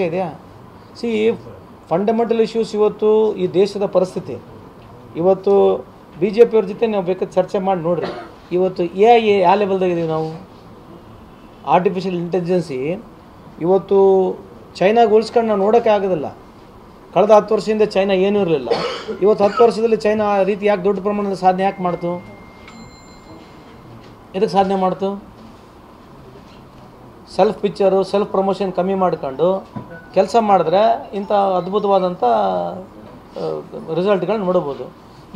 ಇದೆಯಾ C fundamental issues ಇವತ್ತು ಈ ದೇಶದ ಪರಿಸ್ಥಿತಿ ಇವತ್ತು ಬಿ ಜೆ ಪಿಯವ್ರ ಜೊತೆ ನಾವು ಬೇಕಾದ್ರೆ ಚರ್ಚೆ ಮಾಡಿ ನೋಡ್ರಿ. ಇವತ್ತು ಎ ಯಾವ ಲೆವೆಲ್ದಾಗಿದ್ದೀವಿ ನಾವು. ಆರ್ಟಿಫಿಷಿಯಲ್ ಇಂಟೆಲಿಜೆನ್ಸಿ ಇವತ್ತು ಚೈನಾಗೆ ಹೋಲಿಸ್ಕೊಂಡು ನಾವು ನೋಡೋಕ್ಕೆ ಆಗೋದಿಲ್ಲ. ಕಳೆದ 10 ವರ್ಷದಿಂದ ಚೈನಾ ಏನೂ ಇರಲಿಲ್ಲ. ಇವತ್ತು 10 ವರ್ಷದಲ್ಲಿ ಚೈನಾ ಆ ರೀತಿ ಯಾಕೆ ದೊಡ್ಡ ಪ್ರಮಾಣದ ಸಾಧನೆ ಯಾಕೆ ಮಾಡ್ತು? ಎದಕ್ಕೆ ಸಾಧನೆ ಮಾಡ್ತು? ಸೆಲ್ಫ್ ಪಿಕ್ಚರು ಸೆಲ್ಫ್ ಪ್ರಮೋಷನ್ ಕಮ್ಮಿ ಮಾಡ್ಕೊಂಡು ಕೆಲಸ ಮಾಡಿದ್ರೆ ಇಂಥ ಅದ್ಭುತವಾದಂಥ ರಿಸಲ್ಟ್ಗಳನ್ನ ನೋಡ್ಬೋದು.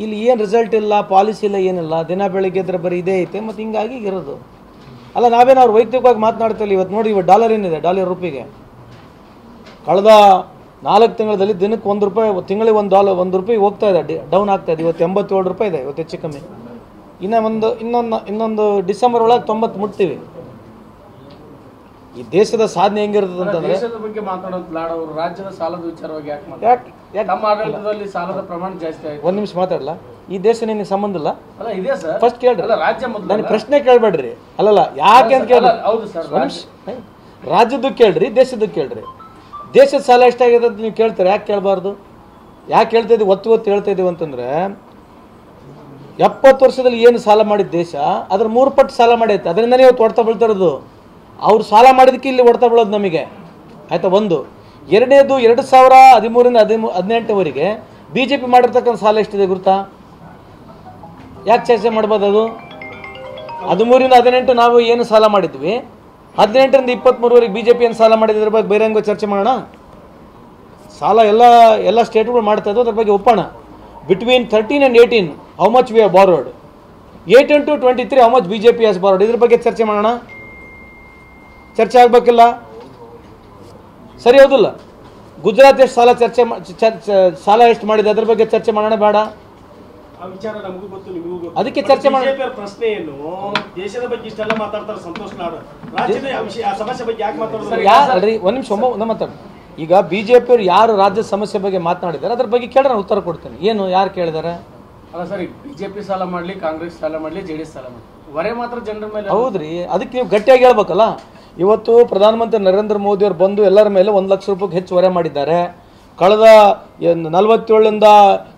ಇಲ್ಲಿ ಏನು ರಿಸಲ್ಟ್ ಇಲ್ಲ, ಪಾಲಿಸಿ ಇಲ್ಲ, ಏನಿಲ್ಲ. ದಿನ ಬೆಳಿಗ್ಗೆ ಇದ್ರೆ ಬರೀ ಇದೇ ಐತೆ ಮತ್ತು ಹಿಂಗಾಗಿ ಇರೋದು ಅಲ್ಲ. ನಾವೇನು ಅವ್ರು ವೈಯಕ್ತಿಕವಾಗಿ ಮಾತನಾಡ್ತಿಲ್ಲ. ಇವತ್ತು ನೋಡಿ, ಇವತ್ತು ಡಾಲರ್ ಏನಿದೆ, ಡಾಲರ್ ರೂಪಿಗೆ ಕಳೆದ 4 ತಿಂಗಳಲ್ಲಿ ದಿನಕ್ಕೆ $1, ತಿಂಗಳಿಗೆ $1 ಹೋಗ್ತಾ ಇದೆ, ಡೌನ್ ಆಗ್ತಾ ಇದೆ. ಇವತ್ತು $87 ಇದೆ, ಇವತ್ತು ಹೆಚ್ಚು ಕಮ್ಮಿ. ಇನ್ನೊಂದು ಡಿಸೆಂಬರ್ ಒಳಗೆ 90 ಮುಟ್ತೀವಿ. ಈ ದೇಶದ ಸಾಧನೆ ಹೆಂಗಿರ್ತದೆ ಅಂತಂದ್ರೆ, ದೇಶದ ಬಗ್ಗೆ ಮಾತಾಡೋದು ಅವರು ರಾಜ್ಯದ ಸಾಲದ ವಿಚಾರವಾಗಿ ಯಾಕೆ ನಮ್ಮ ಆಡಳಿತದಲ್ಲಿ ಸಾಲದ ಪ್ರಮಾಣ ಜಾಸ್ತಿ ಆಯ್ತು. ಒಂದು ನಿಮಿಷ ಮಾತಾಡಲ್ಲ. ಈ ದೇಶ ನಿನಗೆ ಸಂಬಂಧ ಇಲ್ಲ. ಅಲ್ಲ ಇದೆ ಸರ್, ಫಸ್ಟ್ ಕೇಳ್ರಿ. ರಾಜ್ಯ ಮೊದಲು ನನಗೆ ಪ್ರಶ್ನೆ ಕೇಳಬೇಡ್ರಿ. ಅಲ್ಲಲ್ಲ, ಯಾಕೆ ಅಂತ ಕೇಳಿ. ಹೌದು ಸರ್, ರಾಜ್ಯದ್ದು ಕೇಳ್ರಿ, ದೇಶದ್ದು ಕೇಳ್ರಿ. ದೇಶದ ಸಾಲ ಎಷ್ಟಾಗಿದೆ ಅಂತ ನೀವು ಕೇಳ್ತಾರೆ, ಯಾಕೆ ಕೇಳಬಾರ್ದು? ಯಾಕೆ ಹೇಳ್ತಾ ಇದ್ದೀವಿ, ಒತ್ತು ಹೇಳ್ತಾ ಇದ್ದೀವಿ ಅಂತಂದ್ರೆ, 70 ವರ್ಷದಲ್ಲಿ ಏನು ಸಾಲ ಮಾಡಿದ ದೇಶ ಅದ್ರ 3 ಪಟ್ಟು ಸಾಲ ಮಾಡೈತೆ. ಅದರಿಂದನೇ ಇವತ್ತು ಹೊಡ್ತಾ ಬೀಳ್ತಾ ಇರೋದು. ಅವ್ರು ಸಾಲ ಮಾಡಿದಕ್ಕೆ ಇಲ್ಲಿ ಹೊಡ್ತಾ ಬೀಳೋದು ನಮಗೆ, ಆಯ್ತಾ? ಒಂದು. ಎರಡನೇದು, 2013ರಿಂದ 2018ವರೆಗೆ ಬಿ ಜೆ ಪಿ ಮಾಡಿರ್ತಕ್ಕಂಥ ಸಾಲ ಎಷ್ಟಿದೆ ಗೊತ್ತಾ? ಯಾಕೆ ಚರ್ಚೆ ಮಾಡ್ಬೋದು? ಅದು 13ರಿಂದ 18 ನಾವು ಏನು ಸಾಲ ಮಾಡಿದ್ವಿ, 18ರಿಂದ 23ವರೆಗೆ ಬಿ ಜೆ ಪಿ ಏನು ಸಾಲ ಮಾಡಿದ್ರ ಬಗ್ಗೆ ಬಹಿರಂಗ ಚರ್ಚೆ ಮಾಡೋಣ. ಸಾಲ ಎಲ್ಲ ಸ್ಟೇಟ್ಗಳು ಮಾಡ್ತಾ ಇದ್ದವು, ಅದ್ರ ಬಗ್ಗೆ ಒಪ್ಪೋಣ. Between 13 and 18 how much we have borrowed, 18 to 23 how much B J P has borrowed. ಇದ್ರ ಬಗ್ಗೆ ಚರ್ಚೆ ಮಾಡೋಣ. ಚರ್ಚೆ ಆಗ್ಬೇಕಿಲ್ಲ? ಸರಿ, ಹೌದಿಲ್ಲ? ಗುಜರಾತ್ ಎಷ್ಟು ಸಾಲ ಎಷ್ಟು ಮಾಡಿದೆ, ಅದ್ರ ಬಗ್ಗೆ ಚರ್ಚೆ ಮಾಡೋಣ ಬೇಡ? ಅದಕ್ಕೆ ಚರ್ಚೆ ಮಾಡೋಣ. ಪ್ರಶ್ನೆ ಏನು, ದೇಶದ ಬಗ್ಗೆ ಇಷ್ಟೆಲ್ಲ ಮಾತಾಡ್ತಾರೆ ಸಂತೋಷ್ ಲಾಡ್, ರಾಜ್ಯದ ಸಮಸ್ಯೆ ಬಗ್ಗೆ ಯಾಕೆ ಮಾತಾಡ್ತಾರೆ? ಯಾರಲ್ರಿ, ಒಂದ್ ನಿಮಿಷ ಮಾತಾಡ. ಈಗ ಬಿಜೆಪಿ ಅವ್ರು ಯಾರು ರಾಜ್ಯದ ಸಮಸ್ಯೆ ಬಗ್ಗೆ ಮಾತನಾಡಿದ್ದಾರೆ ಅದ್ರ ಬಗ್ಗೆ ಕೇಳಿದ್ರೆ ನಾನು ಉತ್ತರ ಕೊಡ್ತೇನೆ. ಏನು, ಯಾರು ಕೇಳಿದಾರೆ? ಅಲ್ಲ ಸರ್, ಬಿಜೆಪಿ ಸಾಲ ಮಾಡ್ಲಿ, ಕಾಂಗ್ರೆಸ್ ಸಾಲ ಮಾಡ್ಲಿ, ಜೆಡಿಎಸ್ ಸಾಲ ಮಾಡ್ಲಿ, ಹೊರೆ ಮಾತ್ರ ಜನರ ಮೇಲೆ. ಹೌದ್ರಿ, ಅದಕ್ಕೆ ನೀವು ಗಟ್ಟಿಯಾಗಿ ಹೇಳ್ಬೇಕಲ್ಲ. ಇವತ್ತು ಪ್ರಧಾನಮಂತ್ರಿ ನರೇಂದ್ರ ಮೋದಿ ಅವರು ಬಂದು ಎಲ್ಲರ ಮೇಲೆ ₹1 ಲಕ್ಷ ಹೆಚ್ಚು ಹೊರೆ ಮಾಡಿದ್ದಾರೆ. ಕಳೆದ 47ರಿಂದ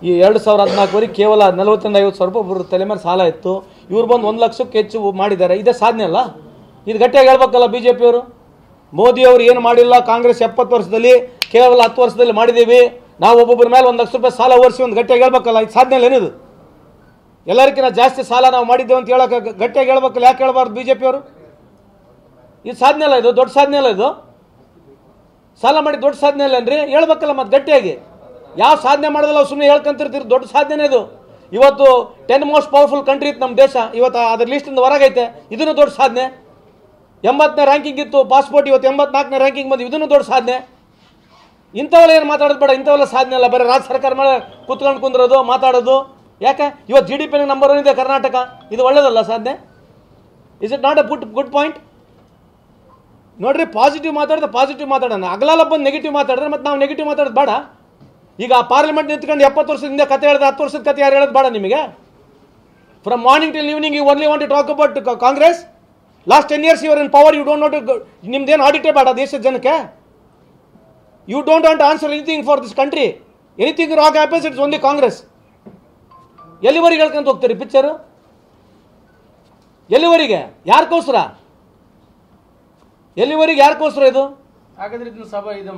ಈ 2014ವರೆಗೆ ಕೇವಲ 40ರಿಂದ 50 ಸಾವಿರ ರೂಪಾಯಿ ಒಬ್ಬರು ತಲೆ ಮೇಲೆ ಸಾಲ ಇತ್ತು. ಇವ್ರು ಬಂದು 1 ಲಕ್ಷಕ್ಕೆ ಹೆಚ್ಚು ಮಾಡಿದ್ದಾರೆ. ಇದೇ ಸಾಧನೆ ಅಲ್ಲ? ಇದು ಗಟ್ಟಿಯಾಗಿ ಹೇಳ್ಬೇಕಲ್ಲ ಬಿಜೆಪಿಯವರು. ಮೋದಿ ಅವರು ಏನು ಮಾಡಿಲ್ಲ, ಕಾಂಗ್ರೆಸ್ 70 ವರ್ಷದಲ್ಲಿ ಕೇವಲ 10 ವರ್ಷದಲ್ಲಿ ಮಾಡಿದ್ದೀವಿ. ನಾವು ಒಬ್ಬೊಬ್ಬರ ಮೇಲೆ ₹1 ಲಕ್ಷ ಸಾಲ ಓರಿಸಿ ಒಂದು ಗಟ್ಟಿಯಾಗಿ ಹೇಳ್ಬೇಕಲ್ಲ. ಇದು ಸಾಧನೆ ಅಲ್ಲ ಏನಿದು? ಎಲ್ಲರಿಗಿಂತ ಜಾಸ್ತಿ ಸಾಲ ನಾವು ಮಾಡಿದ್ದೇವೆ ಅಂತ ಹೇಳೋಕೆ ಗಟ್ಟಿಯಾಗಿ ಹೇಳ್ಬೇಕಲ್ಲ. ಯಾಕೆ ಹೇಳ್ಬಾರ್ದು ಬಿಜೆಪಿಯವರು? ಇದು ಸಾಧನೆ ಅಲ್ಲ, ಇದು ದೊಡ್ಡ ಸಾಧನೆ ಅಲ್ಲ. ಇದು ಸಾಲ ಮಾಡಿ ದೊಡ್ಡ ಸಾಧನೆ ಅಲ್ಲೇನ್ರಿ? ಹೇಳ್ಬೇಕಲ್ಲ ಮತ್ತೆ ಗಟ್ಟಿಯಾಗಿ. ಯಾವ ಸಾಧನೆ ಮಾಡೋದಲ್ಲ ಸುಮ್ಮನೆ ಹೇಳ್ಕೊಂತಿರ್ತೀರಿ, ದೊಡ್ಡ ಸಾಧನೆ ಇದು. ಇವತ್ತು 10 ಮೋಸ್ಟ್ ಪವರ್ಫುಲ್ ಕಂಟ್ರಿ ಇತ್ತು ನಮ್ಮ ದೇಶ, ಇವತ್ತು ಅದ್ರ ಲಿಸ್ಟಿಂದ ಹೊರಗೈತೆ. ಇದನ್ನು ದೊಡ್ಡ ಸಾಧನೆ. 80ನೇ ರ್ಯಾಂಕಿಂಗ್ ಇತ್ತು ಪಾಸ್ಪೋರ್ಟ್, ಇವತ್ತು 84ನೇ ರ್ಯಾಂಕಿಂಗ್ ಬಂದು, ಇದನ್ನು ದೊಡ್ಡ ಸಾಧನೆ. ಇಂಥವೆಲ್ಲ ಏನು ಮಾತಾಡೋದು ಬೇಡ. ಇಂಥವೆಲ್ಲ ಸಾಧನೆ ಅಲ್ಲ. ಬರೀ ರಾಜ್ಯ ಸರ್ಕಾರ ಮೇಲೆ ಕೂತ್ಕೊಂಡು ಕುಂದ್ರೋದು, ಮಾತಾಡೋದು. ಯಾಕೆ ಇವತ್ತು GDP ನಂಬರ್ 1 ಇದೆ ಕರ್ನಾಟಕ. ಇದು ಒಳ್ಳೇದಲ್ಲ ಸಾಧನೆ? Is it not a good point? ನೋಡ್ರಿ, ಪಾಸಿಟಿವ್ ಮಾತಾಡಿದ್ರೆ ಪಾಸಿಟಿವ್ ಮಾತಾಡೋಣ. ಅಗಲಾಲ ಬಂದು ನೆಗೆಟಿವ್ ಮಾತಾಡಿದ್ರೆ ಮತ್ತೆ ನಾವು ನೆಗೆಟಿವ್ ಮಾತಾಡೋದು ಬೇಡ. ಈಗ ಪಾರ್ಲಿಮೆಂಟ್ ನಿಂತ್ಕೊಂಡು 70 ವರ್ಷದಿಂದ ಕತೆ ಹೇಳಿದ್ರೆ 10 ವರ್ಷದ ಕತೆ ಯಾರು ಹೇಳೋದು ಬೇಡ ನಿಮಗೆ? From morning till evening you only want to talk about Congress. Last 10 years you're in power, you don't not. ನಿಮ್ದೇನು ಆಡಿಟೇ ಬೇಡ ದೇಶದ ಜನಕ್ಕೆ. You don't want answer anything for this country. Anything wrong happens, it's only Congress. ಎಲ್ಲಿವರೆಗೆ ಹೇಳ್ಕೊಂತ ಹೋಗ್ತೀರಿ picture? ಎಲ್ಲಿವರೆಗೆ? ಯಾರಿಗೋಸ್ಕರ? ಎಲ್ಲಿವರೆಗೆ ಯಾರಿಗೋಸ್ಕರ ಇದು? ಹಾಗಾದ್ರೆ ಇದನ್ನ ಸಭಾ ಇದು